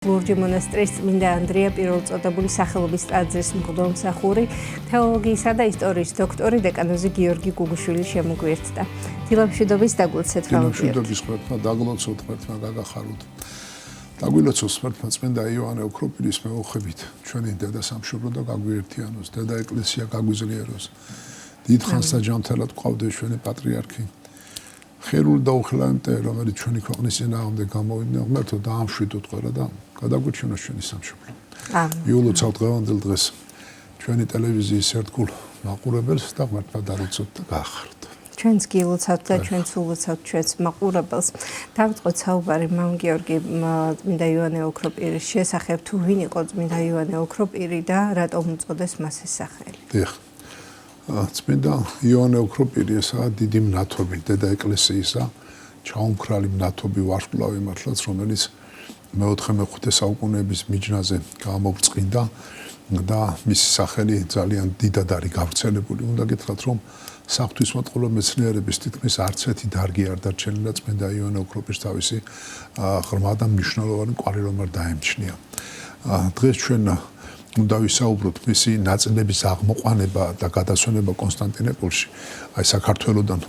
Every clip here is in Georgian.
ლურჯი მონასტრის წმინდა ანდრია პირველწოდებული სახელობის ტაძრის მღვდელმსახური, თეოლოგიისა და ისტორიის დოქტორი დეკანოზი გიორგი გუგუშვილი შემოგვიერთდა. დილამშვიდობის დაგლოცეთ ხალხი. დილამშვიდობის ხმერთმა დაგლოცოთ ხმერთმა გაგახაროთ. დაგვილოცოს ხმერთმა წმინდა იოანე ოქროპირის მეუხებით ჩვენი დედა სამშობლო და გაგვიერთიანოს, დედა ეკლესია გაგვიძლიეროს. დიდხანს და ჯანმრთელად გვყავდეს ჩვენი პატრიარქი. ხერული და უხილავი მტერი, რომელიც ჩვენი ქვეყნის წინააღმდეგ გამოვიდნენ, ღმერთო დაამშვიდოთ ყველა და გადაგვირჩიოს ჩვენი სამშობლო. მიულოცავთ დღევანდელ დღეს ჩვენი ტელევიზიის ერთგულ მაყურებელს და ღმერთმა დალოცოთ და გაახაროთ. ჩვენც გილოცავთ და ჩვენც ულოცავთ ჩვენს მაყურებელს. დავიწყოთ საუბარი მამ გიორგი წმინდა იოანე ოქროპირის შესახებ, თუ ვინ იყო წმინდა იოანე ოქროპირი და რატომ უწოდეს მას ეს სახელი? დიახ. წმინდა იოანე ოქროპირი ესაა დიდი მნათობი დედა ეკლესიისა, ჩაუმქრალი მნათობი ვარსკვლავი მართლაც, რომელიც მე-4-5 საუკუნეების მიჯნაზე გამობრწყინდა და მისი სახელი ძალიან დიდად არის გავრცელებული. უნდა გითხრათ, რომ საღვთისმეტყველო მეცნიერების თითქმის არც ერთი დარგი არ დარჩენილა წმინდა იოანე ოქროპირს თავისი ღრმა და მნიშვნელოვანი კვალი რომ არ დაემჩნია. დღეს ჩვენ უნდა ვისაუბროთ მისი ნაწილების აღმოყვანება და გადასვენება კონსტანტინოპოლში, აი საქართველოსდან,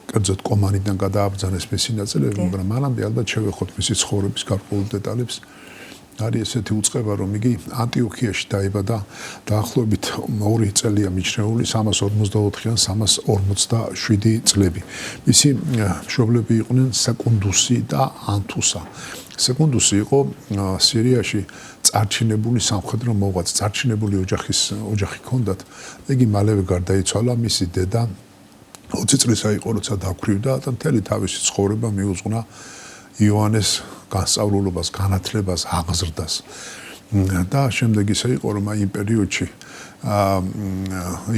კერძოდ კომანიდან გადააბრძანეს მისი ნაწილები, მაგრამ მანამდე ალბათ შევეხოთ მისი ცხოვრების გარკვეულ დეტალებს. არის ესეთი უწყება, რომ იგი ანტიოქიაში დაიბადა, დაახლოებით 2 წელია მიჩნეული, 344-ან 347 წლები. მისი მშობლები იყვნენ სეკუნდუსი და ანთუსა. სეკუნდუსი იყო სირიაში წარჩინებული სამხედრო მოღვაწე, წარჩინებული ოჯახი ჰქონდათ. იგი მალევე გარდაიცვალა, მისი დედა 20 წლისა იყო, როცა დაქვრივდა და მთელი თავისი ცხოვრება მიუძღვნა იოანეს განსწავლულობას, განათლებას, აღზრდას. და შემდეგ ისე იყო, რომ აი იმ პერიოდში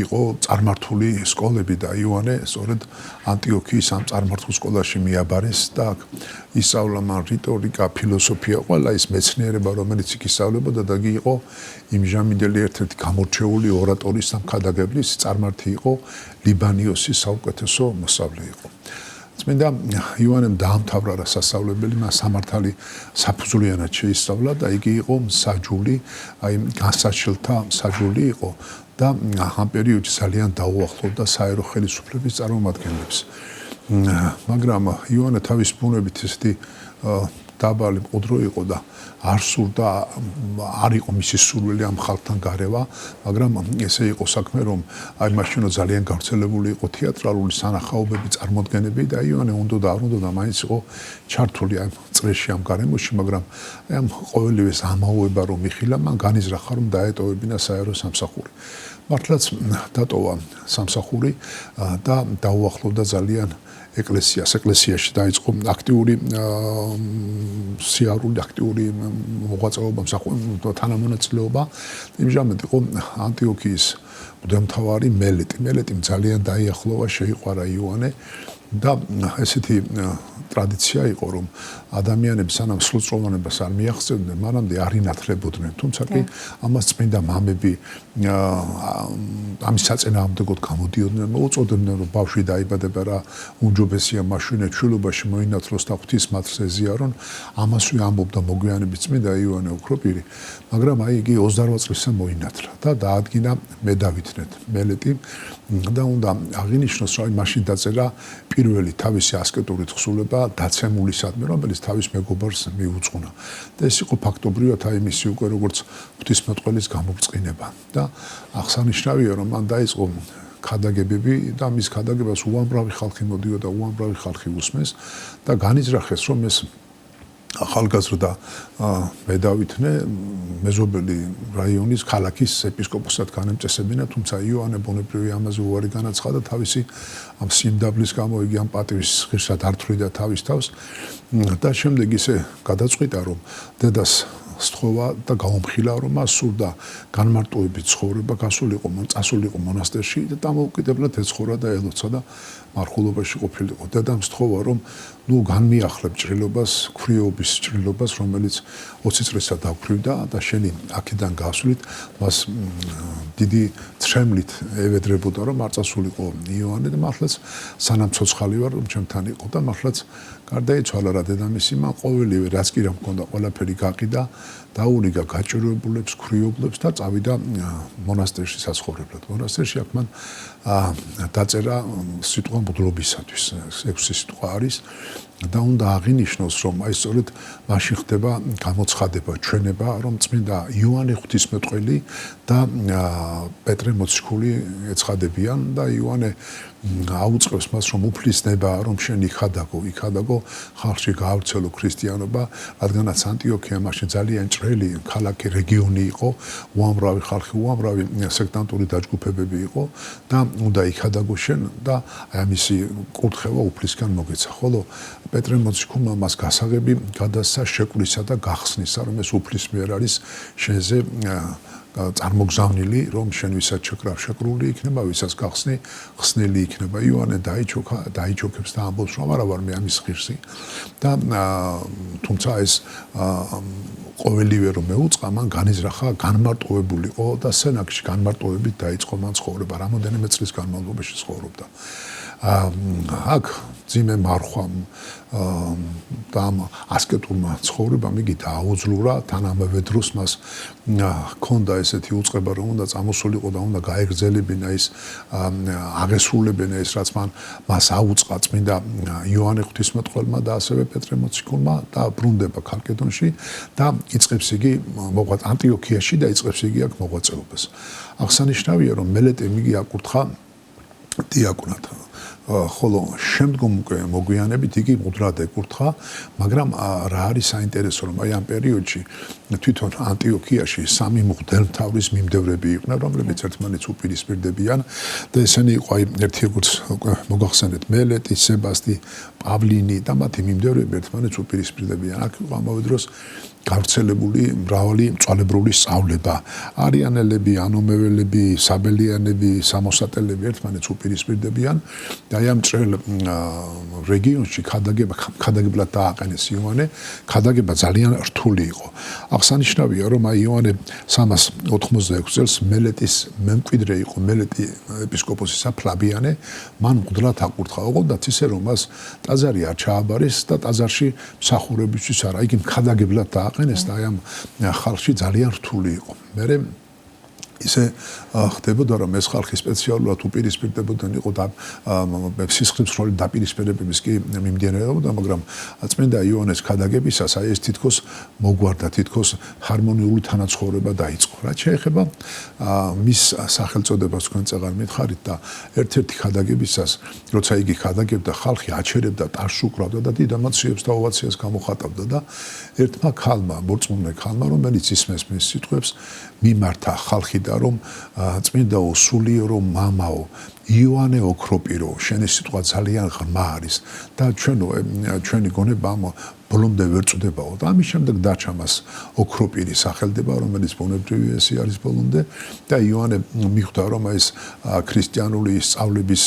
იყო წარმართული სკოლები და იოანე სწორედ ანტიოქიის ამ წარმართულ სკოლაში მიაბარეს და ისწავლა მან რიტორიკა, ფილოსოფია, ყველა ის მეცნიერება, რომელიც იქ ისწავლებოდა და იგი იყო იმჟამინდელი ერთ-ერთი გამორჩეული ორატორის და მქადაგებლის წარმართი იყო, ლიბანიოსის საუკეთესო მოსწავლე იყო. წმინდა იოანემ დაამთავრა სასწავლებელი, მას სამართალი საფუძვლიანად შეისწავლა და იგი იყო მსაჯული, აი განსაჩილთა მსაჯული იყო და ამ პერიოდში ძალიან დაუახლოვდა საერო ხელისუფლების წარმომადგენლებს. მაგრამ იოანე თავის ბუნებით ესეთი დაბალი მყუდრო იყო და არ სურდა, არ იყო მისი სურვილი ამ ხალხთან გარევა, მაგრამ ესე იყო საქმე, რომ აი მაშინ ძალიან გავრცელებული იყო თეატრალური სანახაობები, წარმოდგენები და იოანე უნდა და არ უნდა და მაინც იყო ჩართული ამ წრეში, ამ გარემოში, მაგრამ აი ამ ყოველივეს ამაოება რომ იხილა, მან განიზრახა, რომ დაეტოვებინა საერო სამსახური. მართლაც დატოვა სამსახური და დაუახლოვდა ძალიან ეკლესიაში დაიწყო აქტიური სიარული, აქტიური მოღვაწეობა, თანამონაწილეობა. იმჟამად იყო ანტიოქიის მღვდელმთავარი მელეტი ძალიან დაიახლოვა, შეიყვარა იოანე და ესეთი ტრადიცია იყო, რომ ადამიანები სანამ სრულწლოვანებას არ მიაღწევდნენ, მანამდე არ ინათლებოდნენ. თუმცა კი ამას წმინდა მამები ამის საწინააღმდეგოდ გამოდიოდნენ, მოუწოდებდნენ, რომ ბავშვი დაიბადება რა უმჯობესია მაშინე ჩვილობაში მოინათლოს და ღვთისმადლს ეზიარონ. ამასვე ამბობდა მოგვიანებით წმინდა იოანე ოქროპირი, მაგრამ აი იგი 28 წლისა მოინათლა და დაადგინა მედავითნეთ მელეტი და უნდა აღინიშნოს, რომ მაშინ დაწერა პირველი თავისი ასკეტური თხზულება დაცემულისადმი, რომელიც თავის მეგობარს მიუძღვნა. და ეს იყო ფაქტობრივად აი მისი უკვე როგორც ღვთისმეტყველის გამობრწყინება. და აღსანიშნავია, რომ მან დაიწყო ქადაგებები და მის ქადაგებას უამრავი ხალხი მოდიოდა, უამრავი ხალხი უსმენს და განიზრახეს, რომ ეს ახალგაზრდა მედავითნე მეზობელი რაიონის ქალაქის ეპისკოპოსად განემწესებინა, თუმცა იოანე ბუნებრივი ამაზე უარი განაცხადა თავისი ამ სიმდაბლის გამო, იგი ამ პატივის ღირსად არ თვლიდა თავის თავს და შემდეგ ისე გადაწყვიტა, რომ დედას სთხოვა და გაუმხილა, რომ მას სურდა განმარტოებით ცხოვრება, წასულიყო მონასტერში და დამოუკიდებლად ეცხოვრა და ელოცა და მარხულობაში ყოფილიყო. დედამ სთხოვა, რომ განმიახლებ ჭრილობას, ქვრივობის ჭრილობას, რომელიც 20 წლისა დაგვრივდა და შენი აქედან გასვლით მას დიდი ცრემლით ევედრებოდა, რომ არ წასულიყო იოანე და მართლაც სანამ ცოცხალი ვარ, რომ ჩემთან იყო და მართლაც გარდაიცვალა რა დედამისი, მან ყოველივე რაც კი რა მქონდა, ყველაფერი გაყიდა, დაურიგა გაჭირვებულებს, ქვრივობლებს და წავიდა მონასტერში საცხოვრებლად. მონასტერში აქ მან დაწერა სიტყვა მღვდლობისათვის, 6 სიტყვა არის და უნდა აღინიშნოს, რომ აი სწორედ მაშინ ხდება გამოცხადება, ჩვენება, რომ წმინდა იოანე ღვთისმეტყველი და პეტრე მოციქული ეცხადებიან და იოანე აუწყებს მას, რომ უფლისნება, რომ შენ იქადაგო ხალხში გაავრცელო ქრისტიანობა, რადგანაც ანტიოქია მაშინ ძალიან ჭრელი ქალაქი რეგიონი იყო, უამრავი ხალხი, უამრავი სექტანტური დაჯგუფებები იყო და უნდა იქადაგო შენ და ამისი კურთხევა უფლისგან მოგეცა. ხოლო პეტრე მოციქულმა მას გასაღები გადასცა შეკვლისა და გახსნისა, რომ ეს უფლის მიერ არის შენზე წარმოგზავნილი, რომ შენ ვისაც შეკრავ შეკრული იქნება, ვისაც გახსნი ხსნილი იქნება. იოანე დაიჩოქებს და ამბობს, რომ არა ვარ მე ამის ღირსი და თუმცა ეს ყოველივე რომ მეუწყა, მან განიზრახა განმარტოვებულიყო და სენაკში განმარტოვებით დაიწყო მან ცხოვრება. რამოდენიმე წლის განმავლობაში ცხოვრობდა. აქ ძიმე მარხვამ და ასკეტურმა ცხოვრებამ იგი დააუძლურა, თან ამავე დროს მას ჰქონდა ესეთი უწყება, რომ უნდა წამოსულიყო და უნდა გაეგრძელებინა ის აღესრულებინა ის, რაც მას აუწყა წმინდა იოანე ღვთისმეტყველმა და ასევე პეტრე მოციქულმა და ბრუნდება ქალკედონში და იწყებს იგი ანტიოქიაში და იწყებს იგი აქ მოღვაწეობას. აღსანიშნავია, რომ მელეტემ იგი აკურთხა დიაკვნად. ხოლო შემდგომ უკვე მოგვიანებით იგი მუდრად ეკურთხა, მაგრამ რა არის საინტერესო, რომ აი ამ პერიოდში თვითონ ანტიოქიაში 3 მღვდელმთავრის მიმდევრები იყვნენ, რომლებიც ერთმანეთს უპირისპირდებიან და ესენი იყო აი ერთი როგორც მოგახსენეთ მელეტი, სებასტი, პავლინი და მათი მიმდევრები ერთმანეთს უპირისპირდებიან. აქ იყო ამავე დროს გავრცელებული მრავალი მწვალებლური სწავლება. არიანელები, ანომეველები, საბელიანები, სამოსატელები ერთმანეთს უპირისპირდებიან და აი ამ ჭრელ რეგიონში ქადაგებლად დააყენეს იოანე, ქადაგება ძალიან რთული იყო. აღსანიშნავია, რომ აი იოანე 386 წელს მელეტის მემკვიდრე იყო, მელეტი ეპისკოპოსისა ფლავიანე, მან მღვდლად აკურთხა, ოღონდაც ისე რომ მას ტაძარი არ ჩააბარეს და ტაძარში მსახურებისთვის არა, იგი ქადაგებლად დააყენეს და აი ამ ხალხში ძალიან რთული იყო. მერე ისე ხდებოდა, რომ ეს ხალხი სპეციალურად უპირისპირდებოდნენ, იყო და სისხლისმცემელი დაპირისპირებების კი მიმდინარეობდა, მაგრამ წმინდა იოანეს ქადაგებისას აი ეს თითქოს მოგვარდა, თითქოს ჰარმონიული თანაცხოვრება დაიწყო. რაც შეეხება მის სახელწოდებას თქვენ წეღარ მითხარით და ერთ-ერთი ქადაგებისას, როცა იგი ქადაგებდა, ხალხი აჩერებდა, ტარს უკრავდა და დიდ ემოციებს და ოვაციას გამოხატავდა და ერთმა ქალმა, მორწმუნე ქალმა, რომელიც ისმის მის სიტყვებს, მიმართა ხალხი და რომ წმინდაო, სულიო მამაო, იოანე ოქროპირო, შენი სიტყვა ძალიან ღრმა არის და ჩვენი გონება ბოლომდე ვერ წვდებაო და ამის შემდეგ დაჩა მას ოქროპირი სახელდება, რომელიც ბუნებრივი ესი არის ბოლომდე და იოანე მიხვდა, რომ ეს ქრისტიანული სწავლების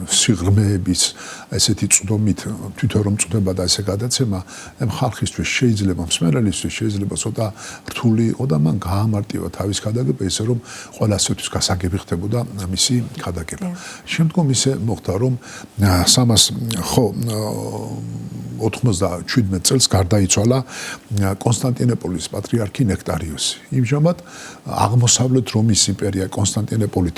სიღრმეების ესეთი წვდომით თვითონ რომ წვდება და ესე გადაცემა ხალხისთვის შეიძლება, მსმენელისთვის შეიძლება ცოტა რთული იყო და მან გაამარტივა თავის ქადაგება ისე რომ ყველასთვის გასაგები ხდებოდა მისი ქადაგება. შემდგომ ისე მოხდა, რომ 387 წელს გარდაიცვალა კონსტანტინოპოლის პატრიარქი ნექტარიოსი. იმჟამად აღმოსავლეთ რომის იმპერია კონსტანტინოპოლით,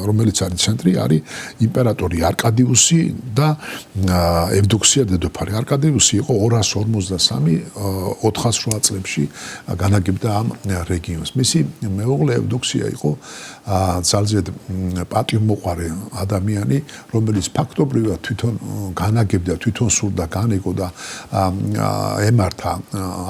რომელიც არის ცენტრი, არის იმპერატორი არკადიუსი და ევდოქსია დედოფალი. არკადიუსი იყო 253-408 წლებში განაგებდა ამ რეგიონს. მისი მეუღლე ევდოქსია იყო ძალზედ პატივმოყვარე ადამიანი, რომელიც ფაქტობრივად თვითონ განაგებდა, თვითონ სურდა განეკო ემართებოდა ემართა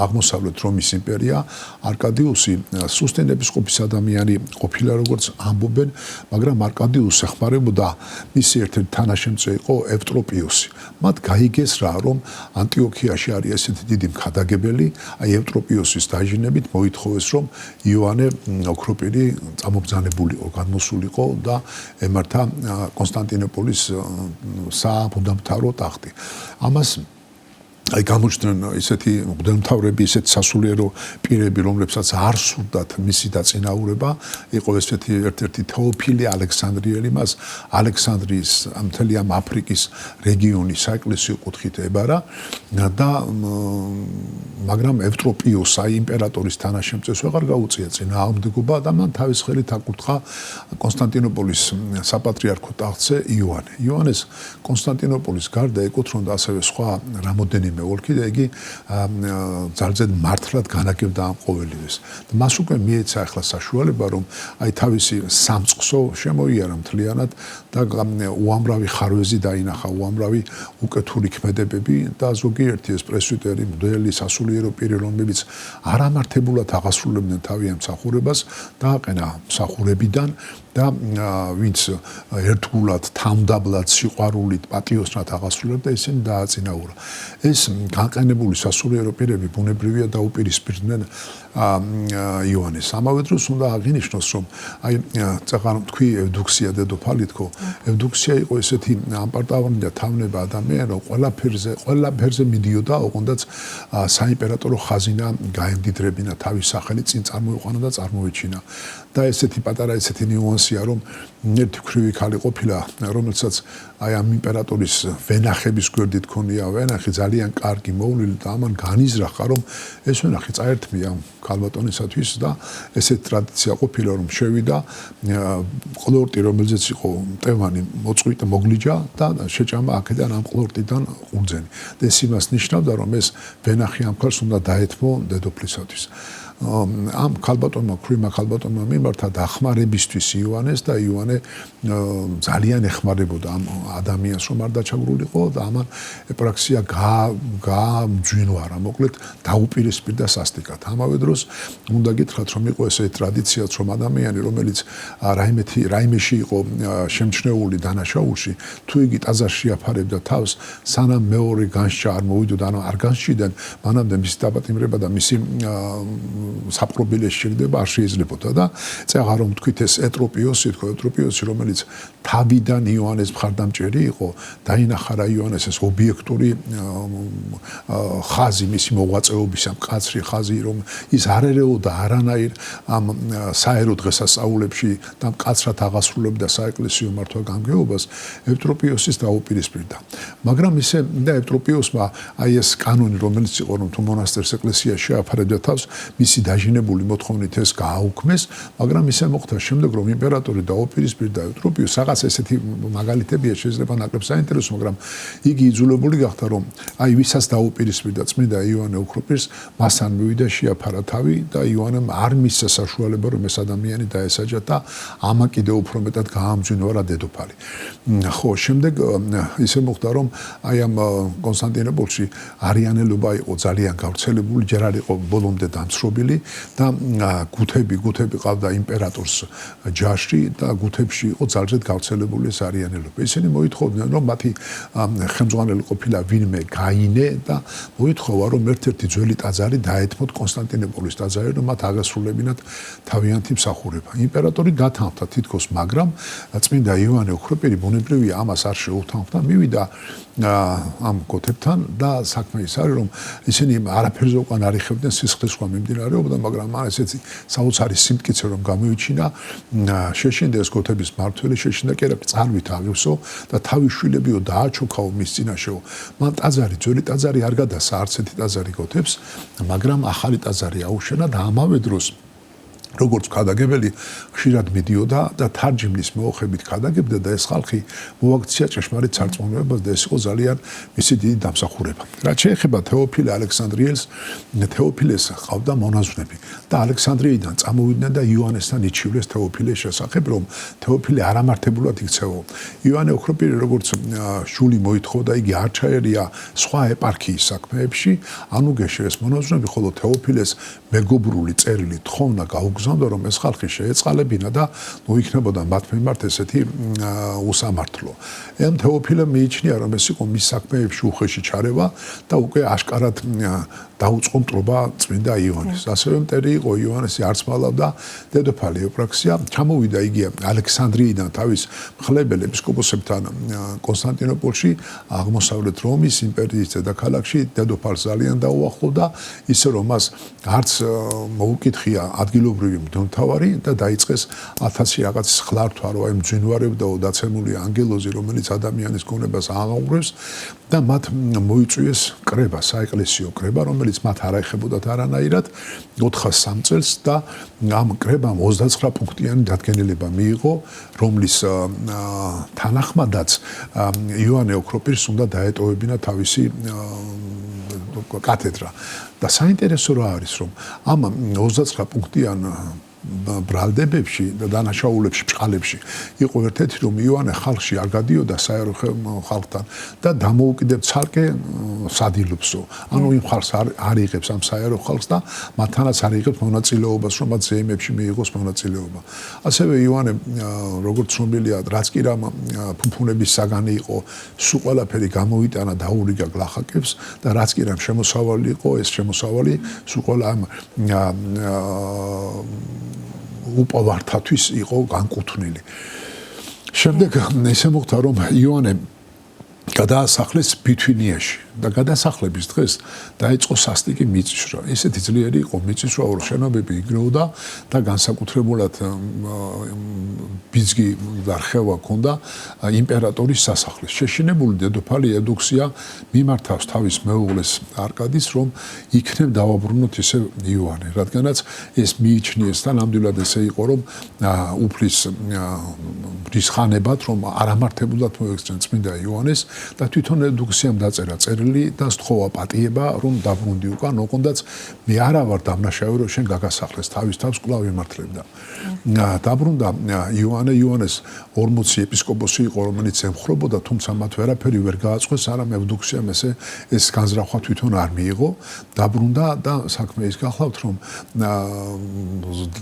აღმოსავლეთ რომის იმპერია, არკადიუსი სუსტინეპისკოპის ადამიანი ყოფილა როგორც ამბობენ, მაგრამ არკადიუსს ეხმარებოდა მისი ერთ-ერთი თანაშემწე იყო ევტროპიუსი. მათ გაიგეს რა, რომ ანტიოქიაში არის ესეთი დიდი მქადაგებელი, აი ევტროპიუსის დაჟინებით მოითხოვეს, რომ იოანე ოქროპირი წამობრძანებულიყო, განმოსულიყო და ემართა კონსტანტინოპოლის სამუდამთავრო ტახტი. ამას აი გამოჩნდნენ ისეთი მღვდელმთავრები, ისეთი სასულიერო პირები, რომლებსაც არ სურდათ მისი დაწინაურება, იყო ესეთი ერთ-ერთი თეოფილე ალექსანდრიელი, მას ალექსანდრიის მთელი ამ აფრიკის რეგიონის საეკლესიო კუთხით ებარა და მაგრამ ევტროპიოს აი იმპერატორის თანაშემწეს ვეღარ გაუწია წინააღმდეგობა და მან თავის ხელით აკურთხა კონსტანტინოპოლის საპატრიარქო ტახტზე იოანე. იოანეს კონსტანტინოპოლის გარდა ეკუთვნოდა ასევე სხვა რამოდენიმე ოლქი და იგი ძალზედ მართლად განაგებდა ამ ყოველივეს. მას უკვე მიეცა ახლა საშუალება, რომ აი თავისი სამწყსო შემოიარა მთლიანად და უამრავი ხარვეზი დაინახა, უამრავი უკეთური ქმედებები და ზოგიერთი ეს პრესვიტერი, მღვდელი, სასულიერო პირი, რომლებიც არამართებულად აღასრულებდნენ თავიანთ მსახურებას, დააყენა მსახურებიდან და ვინც ერთგულად, თავმდაბლად, სიყვარულით, პატიოსნად აღასრულებდა, ისინი დააწინაურა. ეს განყენებული სასულიერო პირები ბუნებრივია დაუპირისპირდნენ იოანეს. ამავე დროს უნდა აღინიშნოს, რომ აი წაღარ თქვი ევდუქსია დედოფალი თქო, ევდუქსია იყო ესეთი ამპარტავანი და თავნება ადამიანი, რომ ყველაფერზე მიდიოდა, ოღონდაც საიმპერატორო ხაზინა გაემდიდრებინა, თავის სახელი წინ წარმოიყვანა და წარმოეჩინა. და ესეთი პატარა ესეთი ნიუანსია, რომ ერთი ქვრივი ქალი ყოფილა, რომელსაც აი ამ იმპერატორის ვენახების გვერდით ქონია ვენახი ძალიან კარგი მოვლილი და ამან განიზრახა, რომ ეს ვენახი წაერთმია ქალბატონისათვის და ესეთი ტრადიცია ყოფილა, რომ შევიდა ყლორტი, რომელზეც იყო მტევანი მოწყვიტა, მოგლიჯა და შეჭამა აქედან ამ ყლორტიდან ყურძენი. და ეს იმას ნიშნავდა, რომ ეს ვენახი ამ ქალს უნდა დაეთმო დედოფლისათვის. ამ ქალბატონმა, ქვრივმა ქალბატონმა მიმართა დახმარებისთვის იოანეს და იოანე ძალიან ეხმარებოდა ამ ადამიანს, რომ არ დაჩაგრულიყო და ამან ეპრაქსია გაამძვინვარა, მოკლედ დაუპირისპირდა სასტიკად. ამავე დროს უნდა გითხრათ, რომ იყო ესე ტრადიციაც, რომ ადამიანი, რომელიც რაიმეში იყო შემჩნეული დანაშაულში, თუ იგი ტაძარში აფარებდა თავს, სანამ მეორე განსჯა არ მოვიდოდა, ანუ არ განსჯიდან, მანამდე მისი დაპატიმრება და მისი საპყრობილეს შეგდება არ შეიძლებოდა და წეღარ რომ თქვით ეს ეტროპიოსი, რომელიც თავიდან იოანეს მხარდამჭერი იყო, დაინახა რა იოანეს ეს ობიექტური ხაზი, მისი მოღვაწეობის ამ კაცრი ხაზი, რომ ის არ ერეოდა არანაირ ამ საერო დღესასწაულებში და მკაცრად აღასრულებდა საეკლესიო მართვა-გამგეობას, ეტროპიოსის დაუპირისპირდა. მაგრამ ისე და ეტროპიოსმა აი ეს კანონი, რომელიც იყო, რომ თუ მონასტერს ეკლესიაში შეაფარებდა თავს, მისი დაჟინებული მოთხოვნით ეს გააუქმეს, მაგრამ ისე მოხდა შემდეგ, რომ იმპერატორი დაუპირისპირდა ეტროპიოსს, რაღაც ესეთი მაგალითებია შეიძლება ნაკლებ საინტერესო, მაგრამ იგი იძულებული გახდა, რომ აი ვისაც დაუპირისპირდა წმინდა იოანე ოქროპირს, მასთან მივიდა შეაფარა თავი და იოანემ არ მისცა საშუალება, რომ ეს ადამიანი დაესაჯა და ამა კიდევ უფრო მეტად გაამძვინვარა დედოფალი. ხო, შემდეგ ისე მოხდა, რომ აი ამ კონსტანტინოპოლში არიანელობა იყო ძალიან გავრცელებული, ჯერ არ იყო ბოლომდე დამცრობილი და გუთები ყავდა იმპერატორს ჯარში და გუთებში იყო ძალზედ გავრცელებული ეს არიანელობა. ისინი მოითხოვდნენ, რომ მათი ხელმძღვანელი ყოფილა ვინმე გაინე და მოითხოვა, რომ ერთ-ერთი ძველი ტაძარი დაეთმოთ კონსტანტინოპოლის ტაძარი, რომ მათ აღესრულებინათ თავიანთი მსახურება. იმპერატორი გათანხმდა თითქოს, მაგრამ წმინდა იოანე ოქროპირი ბუნებრივია ამას არ შეუთანხმდა, მივიდა ამ გუთებთან და საქმე ის არის, რომ ისინი არაფერზე უკან არ იხებდნენ სისხლის სხვა მიმდინარეობდა, მაგრამ მან ესეთი საოცარი სიმტკიცე რომ გამოიჩინა, შეშინდა ეს გუთების მმართველი, შეშინდა კი არა წარვით აღივსო და თავის შვილებიო დააჩოქაო მის წინაშეო. მან ტაძარი, ძველი ტაძარი არ გადასცა, არც ერთი ტაძარი გუთებს, მაგრამ ახალი ტაძარი აუშენა და ამავე დროს როგორც ქადაგებელი ხშირად მიდიოდა და თარჯიმნის მოუხებით ქადაგებდა და ეს ხალხი მოაქცია ჭეშმარიტ სარწმუნოებას და ეს იყო ძალიან მისი დიდი დამსახურება. რაც შეეხება თეოფილე ალექსანდრიელს, თეოფილეს ყავდა მონაზვნები და ალექსანდრიიდან წამოვიდნენ და იოანესთან იჩივლეს თეოფილეს შესახებ, რომ თეოფილე არამართებულად იქცევა. იოანე ოქროპირი როგორც შული მოითხოვდა, იგი არ ჩაერია სხვა ეპარქიის საქმეებში, ანუგეში ეს მონაზვნები, ხოლო თეოფილეს მეგობრული წერილი თხოვნა გაუგზავნა, რომ ეს ხალხი შეეწყალებინა და მოიქნებოდა მათ მიმართ ესეთი უსამართლო. ამ თეოფილემ მიიჩნია, რომ ეს იყო მის საქმეებში უხეში ჩარევა და უკვე აშკარად დაუწყო მტრობა წმინდა იოანეს. ასევე მტერი იყო იოანესი არც მალავდა დედოფალი ევრაქსია. ჩამოვიდა იგი ალექსანდრიიდან თავის მხლებელ ეპისკოპოსებთან კონსტანტინოპოლში, აღმოსავლეთ რომის იმპერიის დედაქალაქში დედოფალს ძალიან დაუახლოვდა, ისე რომ მას არც მოუკითხია ადგილობრივი მდომთავარი და დაიწყეს 1000 რაღაცის ხლართვა, რომ აი მძინვარებდაო დაცემული ანგელოზი, რომელიც ადამიანის გონებას აღაურევს და მათ მოიწვიეს კრება, საეკლესიო კრება, რომელიც მათ არ აეხებოდათ არანაირად 403 წელს და ამ კრებამ 29 პუნქტიანი დადგენილება მიიღო, რომლის თანახმადაც იოანე ოქროპირს უნდა დაეტოვებინა თავისი კათედრა. და საინტერესო რა არის, რომ ამ 29 პუნქტიან ბრალდებებში და დანაშაულებში, ბჭყალებში იყო ერთ-ერთი, რომ იოანე ხალხში არ გადიოდა საერო ხალხთან და დამოუკიდებლად ცალკე სადილობსო. ანუ იმ ხალხს არ იღებს ამ საერო ხალხს და მათთანაც არ იღებს მონაწილეობას, რომ მათ ზეიმებში მიიღოს მონაწილეობა. ასევე იოანე, როგორც ცნობილია, რაც კი რამ ფუფუნების საგანი იყო, სულ ყველაფერი გამოიტანა დაურიგა გლახაკებს და რაც კი რამ შემოსავალი იყო, ეს შემოსავალი სულ ყველა ამ უპოვართათვის იყო განკუთვნილი. შემდეგ ესე მოხდა, რომ იოანე გადაასახლეს ბითვინიაში და გადასახლების დღეს დაიწყო სასტიკი მიწისძვრა. ისეთი ძლიერი იყო მიწისძვრა, რომ შენობები იგროვდა და განსაკუთრებულად ბიძგი და რხევა ჰქონდა იმპერატორის სასახლეს. შეშინებული დედოფალი ევდოქსია მიმართავს თავის მეუღლეს არკადის, რომ იქნებ დავაბრუნოთ ისე იოანე, რადგანაც ეს მიიჩნიეს და ნამდვილად ესე იყო, რომ უფლის რისხანებად, რომ არამართებულად მოექცნენ წმინდა იოანეს და თვითონ ევდოქსიამ დაწერა წერილი და სთხოვა პატიება, რომ დაბრუნდი უკან, ოღონდაც მე არა ვარ დამნაშავე, რომ შენ გაგასახლეს, თავის თავს კვლავ ემართლებდა. დაბრუნდა იოანეს 40 ეპისკოპოსი იყო, რომელიც ემხრობოდა, თუმცა მათ ვერაფერი ვერ გააწყვეს, არამედ ევდოქსიამ ეს განზრახვა თვითონ არ მიიღო. დაბრუნდა და საქმე ის გახლავთ, რომ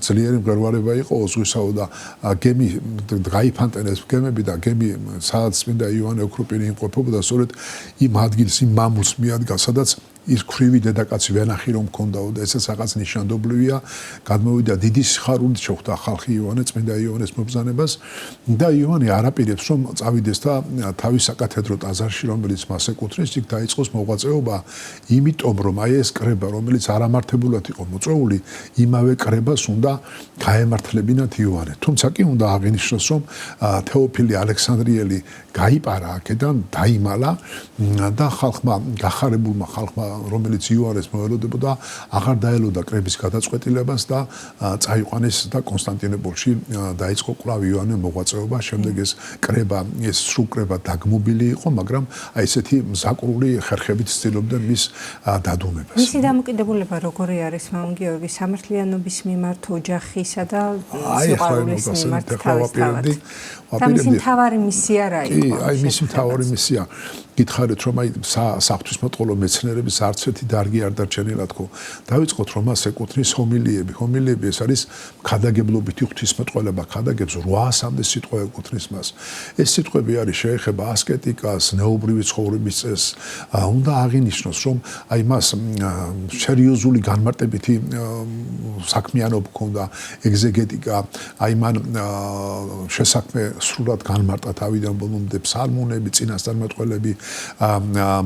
ძლიერი მღერვალება იყო ზღვისაო და გემი გაიფანტენეს გემები და გემი სადაც წმინდა იოანე ოქროპირი იმყოფებოდა, სწორედ იმ ადგილს, იმ მამულს მიადგა, სადაც ის ქვრივი დედაკაცი ვენახი რომ მქონდაო და ესეც რაღაც ნიშანდობლივია. გადმოვიდა დიდი სიხარულით შეხვდა ხალხი იოანე, წმინდა იოანეს მობრძანებას და იოანე არაპირებს, რომ წავიდეს და თავის საკათედრო ტაძარში, რომელიც მას ეკუთვნის, იქ დაიწყოს მოღვაწეობა, იმიტომ რომ აი ეს კრება, რომელიც არამართებულად იყო მოწვეული, იმავე კრებას უნდა გაემართლებინათ იოანე. თუმცა კი უნდა აღინიშნოს, რომ თეოფილე ალექსანდრიელი გაიპარა აქედან, დაიმალა და ხალხმა, გახარებულმა ხალხმა, რომელიც იოანეს მოელოდებოდა, აღარ დაელოდა კრების გადაწყვეტილებას და წაიყვანეს და კონსტანტინოპოლში დაიწყო კვლავ იოანე მოღვაწეობა. შემდეგ ეს კრება, ეს სრულ კრება დაგმობილი იყო, მაგრამ აი ესეთი მზაკრული ხერხებით ცდილობდნენ მის დადუმებას. მისი დამოკიდებულება როგორი არის, მამონ გიორგი, სამართლიანობის მიმართ, ოჯახისა და სიყვარულის მიმართ თავისთავად? და მისი მთავარი მისია რა იყო? კი, აი მისი მთავარი მისია გითხარით, რომ აი საღვთისმეტყველო მეცნიერების არც ერთი დარგი არ დარჩენილა თქო. დავიწყოთ, რომ მას ეკუთვნის ჰომილიები. ჰომილიები ეს არის ქადაგებლობითი ღვთისმეტყველება, ქადაგებს 800-მდე სიტყვა ეკუთვნის მას. ეს სიტყვები არის შეეხება ასკეტიკას, ნეობრივი ცხოვრების წესს. უნდა აღინიშნოს, რომ აი მას სერიოზული განმარტებითი საქმიანობა ჰქონდა, ეგზეგეტიკა, აი მან შესაქმე სრულად განმარტა თავიდან ბოლომდე ფსალმუნები, წინასწარმეტყველები,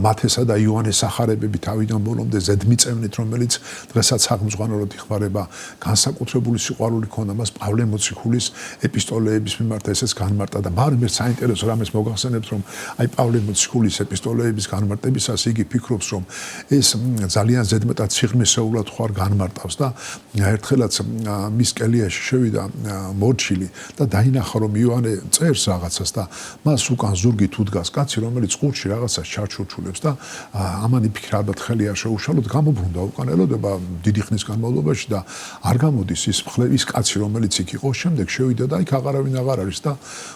მათესა და იოანეს სახარებები თავიდან ბოლომდე ზედმიწევნით, რომელიც დღესაც საღმძღვანელოდ იხმარება, განსაკუთრებული სიყვარული ქონდა მას პავლე მოციქულის ეპისტოლეების მიმართ, ესეც განმარტა და მაგრამ საინტერესო რამეს მოგახსენებთ, რომ აი პავლე მოციქულის ეპისტოლეების განმარტებისას იგი ფიქრობს, რომ ეს ძალიან ზედმეტად სიღრმისეულად ხარ განმარტავს და ერთხელაც მის კელიაში შევიდა მორჩილი და დაინახა, რომ იოანე წერს რაღაცას და მას უკან ზურგით უდგას კაცი, რომელიც ყურში რაღაცას ჩარჩურჩულებს და ამან იფიქრა, ალბათ ხელი არ შეუშალოთ, გამობრუნდა უკან ელოდება დიდი ხნის განმავლობაში და არ გამოდის ის მხლევის კაცი, რომელიც იქ იყო, შემდეგ შევიდა და იქ აღარავინ აღარ არის და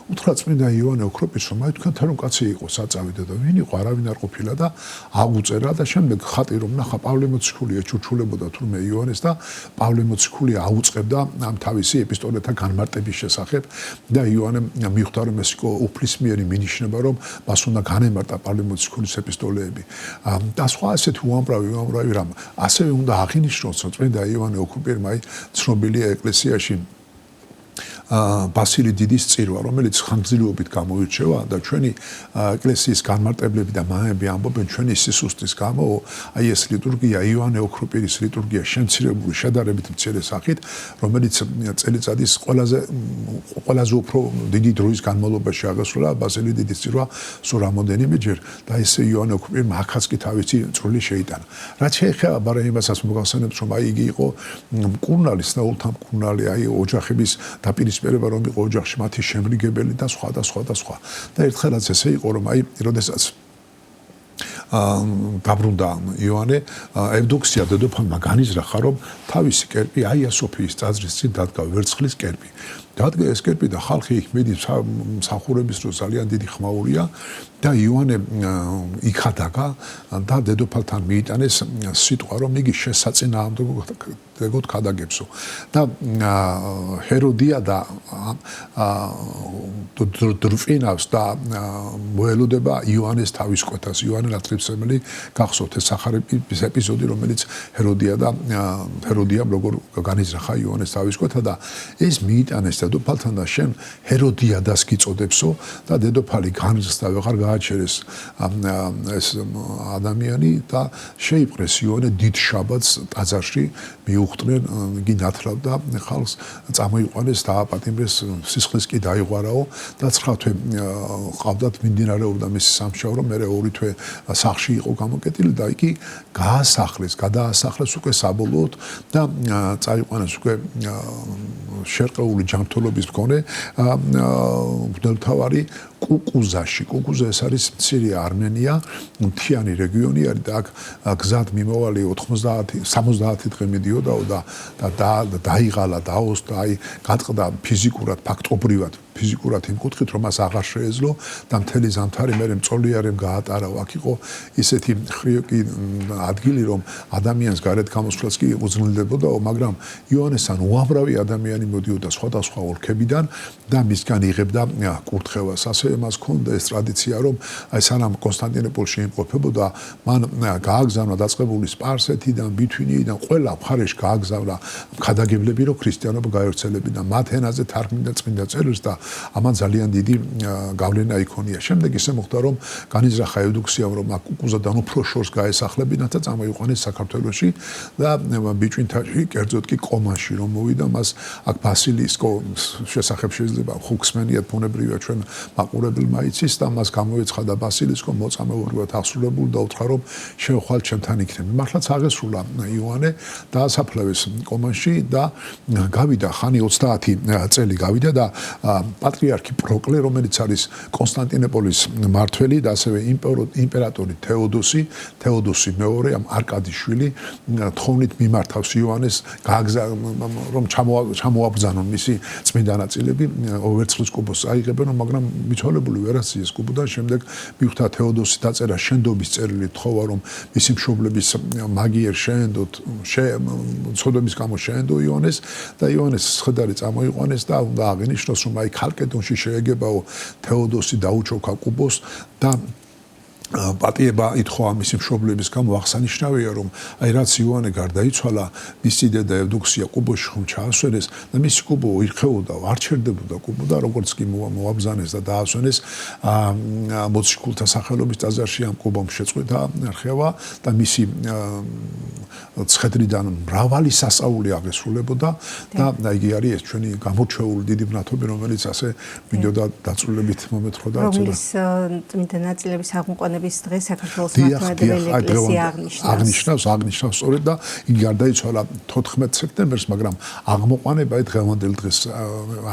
უთხრა წმინდა იოანე ოქროპის, რომ აი თქვენთან რომ კაცი იყო საწავიდა და ვინ იყო, არავინ არ ყოფილა და აღუწერა და შემდეგ ხატი რომ ნახა პავლე მოციქული ეჩურჩულებოდა თურმე იოანეს და პავლე მოციქული აუწყებდა ამ თავისი ეპისტოლეთა განმარტების შესახებ და იოანემ მიხვდა, რომ ეს იყო უფლისმიერი მინიშნება, რომ მას უნდა განემარტა პავლე მოციქულის ეპისტოლეები და სხვა ასეთი უამრავი რამ. ასევე უნდა აღინიშნოს, რომ წმინდა იოანე ოქროპირმა ცნობილია ეკლესიაში ბასილი დიდის წირვა, რომელიც ხანგრძლივობით გამოირჩევა და ჩვენი ეკლესიის განმარტებლები და მაები ამბობენ ჩვენი სისუსტის გამო, აი ეს ლიტურგია იოანე ოქროპირის ლიტურგია შემცირებული შედარებით მცირე სახით, რომელიც წელიწადის ყველაზე უფრო დიდი დროის განმავლობაში აღესრულა ბასილი დიდის წირვა სულ რამოდენიმეჯერ და ეს იოანე ოქროპირმა ახაც კი თავისი წვლილი შეიტანა. რაც შეეხება ბარემასაც მოგახსენებთ, რომ აი იგი იყო მკურნალი, სნეულთა მკურნალი, აი ოჯახების დაპირისპირება რომ იყო ოჯახში მათი შემრიგებელი და სხვა და სხვა და სხვა. და ერთხელაც ესე იყო, რომ აი როდესაც დაბრუნდა იოანე, ევდოქსია დედოფალმა განიზრახა, რომ თავისი კერპი აია სოფიის ტაძრის წინ დადგა ვერცხლის კერპი. დადგა ეს კერპი და ხალხი იქ მიდის მსახურების დროს ძალიან დიდი ხმაურია და იოანე იქადაგა და დედოფალთან მიიტანეს სიტყვა, რომ იგი შესაწინააღმდეგოდ ქადაგებსო. და ჰეროდია და დრფინავს და მოელოდება იოანეს თავის კვეთას. იოანე ნათლისმცემელი გახსოვთ ეს სახარების ეპიზოდი, რომელიც ჰეროდიამ როგორ განიზრახა იოანეს თავის კვეთა და ეს მიიტანეს დედოფალთან და შენ ჰეროდიადას გიწოდებსო და დედოფალი განზრს და ვეღარ გააჩერეს ეს ადამიანი და შეიპყრეს იოანე დიდ შაბათს ტაძარში მიუხვდნენ, იგი ნათლავდა ხალხს, წამოიყვანეს დააპატიმრეს, სისხლის კი დაიღვარაო და 9 თვე ყავდათ მიმდინარეობდა მისი სამშაურო, მერე 2 თვე სახლში იყო გამოკეტილი და იგი გადაასახლეს უკვე საბოლოოდ და წაიყვანეს უკვე შერყეული ჯანმრთელობის მქონე მღვდელმთავარი კუკუზაში. კუკუზა ეს არის მცირე არმენია, მთიანი რეგიონი არის და აქ გზად მიმოვალი 70 დღე მიდიოდაო და დაიღალა, დაოსდა, აი გატყდა ფიზიკურად, ფაქტობრივად ფიზიკურად იმ კუთხით, რომ მას აღარ შეეძლო და მთელი ზამთარი მერე მწოლიარემ გაატარა. აქ იყო ისეთი ხრიოკი ადგილი, რომ ადამიანს გარეთ გამოსვლაც კი უძნელდებოდაო, მაგრამ იოანესთან უამრავი ადამიანი მოდიოდა სხვადასხვა ოლქებიდან და მისგან იღებდა კურთხევას. ასევე მას ჰქონდა ეს ტრადიცია, რომ აი სანამ კონსტანტინოპოლში იმყოფებოდა, მან გააგზავნა დაწყებული სპარსეთიდან, ბითვინიიდან, ყველა მხარეში გააგზავნა ქადაგებლები, რომ ქრისტიანობა გაევრცელებინა. მათ ენაზე თარგმნიდა წმინდა წერილს და ამან ძალიან დიდი გავლენა იქონია. შემდეგ ისე მოხდა, რომ განიზრახა ევდოქსიამ, რომ აქ კუკუზადან უფრო შორს გაესახლებინათ და წამოიყვანეს საქართველოში და ბიჭვინთაში, კერძოდ კი კომაში რომ მოვიდა, მას აქ ბასილის შესახებ შეიძლება ხუქსმენიათ ბუნებრივია ჩვენ მაყურებელმა იცის და მას გამოეცხადა ბასილისკო მოწამეურულად აღსრულებული და უთხრა, რომ შევხვალ ჩემთან იქნები. მართლაც აღესრულა იოანე დაასაფლავეს კომაში და გავიდა ხანი 30 წელი გავიდა და პატრიარქი პროკლე, რომელიც არის კონსტანტინოპოლის მმართველი და ასევე იმპერატორი თეოდოსი მეორე, ამ არკადიშვილი თხოვნით მიმართავს იოანეს რომ ჩამოაბრძანონ მისი წმინდა ნაწილები, ვერცხლის კუბოს აიღებენ, მაგრამ მიცვალებული ვერასიეს კუბოდან. შემდეგ მიხვდა თეოდოსი დაწერა შენდობის წერილი, თხოვა რომ მისი მშობლების მაგიერ შეენდოთ, ცოდვების გამო შეენდო იოანეს და იოანეს სხედარი წამოიყვანეს და უნდა აღინიშნოს, რომ აი ქალკედონში შეეგებაო თეოდოსი დაუჩოქა კუბოს და პატიება ითხოვა მისი მშობლების გამო აღსანიშნავია რომ აი რაც იოანე გარდაიცვალა მისი დედა ევდოქსია კუბოში ხომ ჩაასვენეს და მისი კუბო ირხეოდა არ ჩერდებოდა კუბო და როგორც კი მოაბზანეს და დაასვენეს მოციქულთა სახელობის ტაძარში ამ კუბომ შეწყვეტა რხევა და მისი ცხედრიდან მრავალი სასწაული აღესრულებოდა და იგი არის ეს ჩვენი გამორჩეული დიდი მნათობი რომელიც ასე მინდოდა დაწვრილებით მომეთხოდა რომლის წმინდა ნაწილების აღმოყვანების დღე საქართველოს მართლმადიდებელი ეკლესია აღნიშნავს სწორედ და იგი გარდაიცვალა 14 სექტემბერს მაგრამ აღმოყვანება დღევანდელ დღეს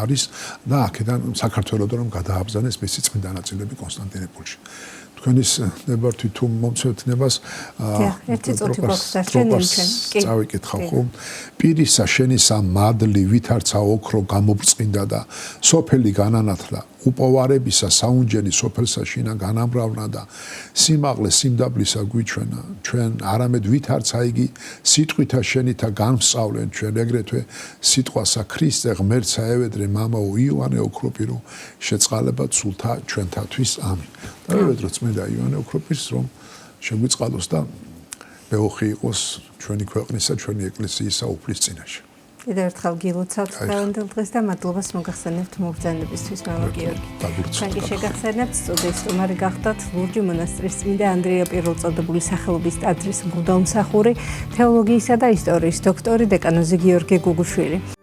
არის და აქედან საქართველოსთან რომ გადააბზანეს მისი წმინდა ნაწილები კონსტანტინოპოლში თქვენის ნებართვით თუ მომწევთ ნებას ერთი წუთი გვაქვს დარჩენილი ჩვენ კი წავიკითხავ ხო პირისა შენისა მადლი ვითარცა ოქრო გამობრწყინდა და სოფელი განანათლა უპოვარებისა საუნჯენი სოფელსა შინა განამრავნა და სიმაღლე სიმდაბლისა გვიჩვენა ჩვენ არამედ ვითარცა იგი სიტყვითა შენითა განსწავლენ ჩვენ ეგრეთვე სიტყვასა ქრისტე ღმერთსა ევედრე მამაო იოანე ოქროპირო შეწყალებად სულთა ჩვენთათვის ამინ და ევედრო წმინდა იოანე ოქროპირს რომ შეგვიწყალოს და მეოხი იყოს ჩვენი ქვეყნისა ჩვენი ეკლესიისა უფლის წინაშე კიდევ ერთხელ გილოცავთ დღევანდელ დღეს და მადლობას მოგახსენებთ მოგზაურობისთვის მამა გიორგი. Თქვენ შეგახსენებთ სტუდიის სტუმარი გახდათ ლურჯი მონასტრის წმინდა ანდრია პირველწოდებული სახელობის ტაძრის მღვდელმსახური, თეოლოგიისა და ისტორიის დოქტორი დეკანოზი გიორგი გუგუშვილი.